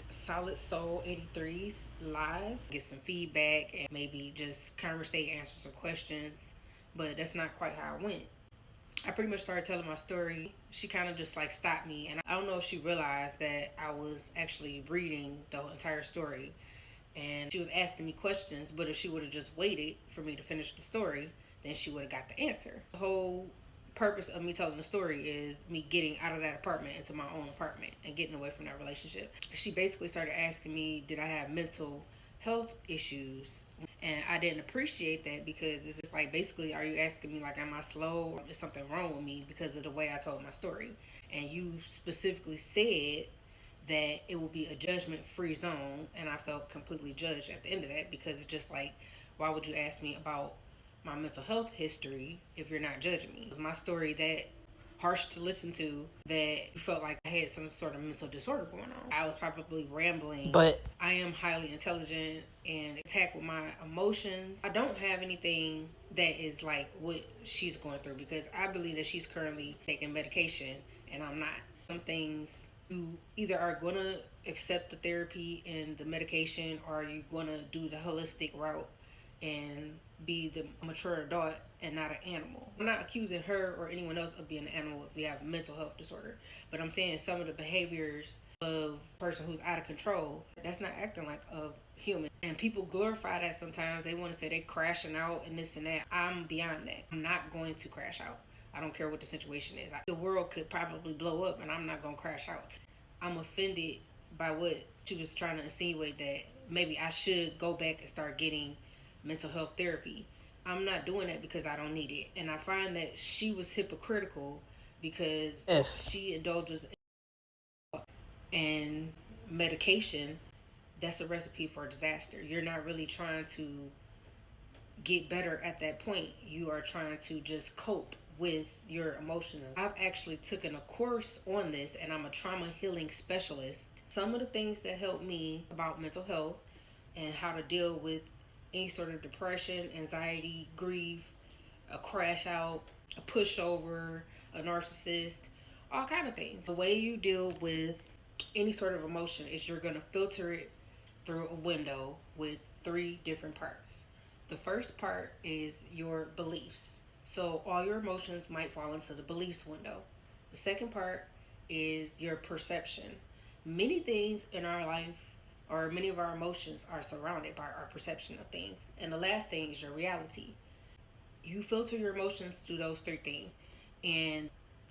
Solid Soul 83's live, get some feedback and maybe just conversate, answer some questions. But that's not quite how it went. I pretty much started telling my story. She kind of just like stopped me, and I don't know if she realized that I was actually reading the entire story. And she was asking me questions, but if she would have just waited for me to finish the story, then she would have got the answer. The whole purpose of me telling the story is me getting out of that apartment into my own apartment and getting away from that relationship. She basically started asking me, did I have mental health issues? And I didn't appreciate that because it's just like, basically, are you asking me like, am I slow or is something wrong with me because of the way I told my story? And you specifically said that it will be a judgment free zone, and I felt completely judged at the end of that because it's just like, why would you ask me about my mental health history if you're not judging me? Was my story that harsh to listen to that you felt like I had some sort of mental disorder going on? I was probably rambling, but I am highly intelligent and attack with my emotions. I don't have anything that is like what she's going through because I believe that she's currently taking medication and I'm not. Some things you either are going to accept the therapy and the medication or you going to do the holistic route and be the mature adult and not an animal. I'm not accusing her or anyone else of being an animal if you have a mental health disorder, but I'm saying some of the behaviors of a person who's out of control, that's not acting like a human. And people glorify that sometimes. They want to say they crashing out and this and that. I'm beyond that. I'm not going to crash out. I don't care what the situation is. The world could probably blow up and I'm not going to crash out. I'm offended by what she was trying to insinuate that maybe I should go back and start getting mental health therapy. I'm not doing that because I don't need it. And I find that she was hypocritical because if she indulges in medication, that's a recipe for disaster. You're not really trying to get better at that point. You are trying to just cope with your emotions. I've actually taken a course on this and I'm a trauma healing specialist. Some of the things that help me about mental health and how to deal with any sort of depression, anxiety, grief, a crash out, a pushover, a narcissist, all kind of things. The way you deal with any sort of emotion is you're going to filter it through a window with three different parts. The first part is your beliefs. So all your emotions might fall into the beliefs window. The second part is your perception. Many things in our life or many of our emotions are surrounded by our perception of things. And the last thing is your reality. You filter your emotions through those three things. And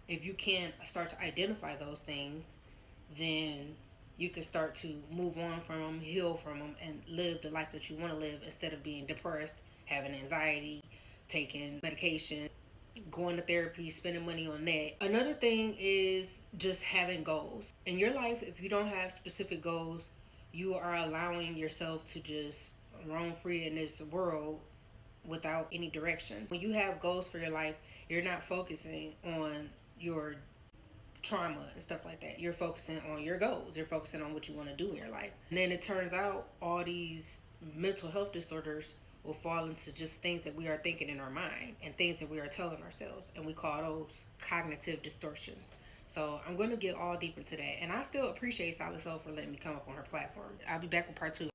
if you can start to identify those things, then you can start to move on from them, heal from them, and live the life that you want to live instead of being depressed, having anxiety, taking medication, going to therapy, spending money on that. Another thing is just having goals. In your life, if you don't have specific goals, you are allowing yourself to just roam free in this world without any direction. When you have goals for your life, you're not focusing on your trauma and stuff like that. You're focusing on your goals. You're focusing on what you want to do in your life. And then it turns out all these mental health disorders will fall into just things that we are thinking in our mind and things that we are telling ourselves. And we call those cognitive distortions. So I'm going to get all deep into that. And I still appreciate Solid Soul for letting me come up on her platform. I'll be back with part two.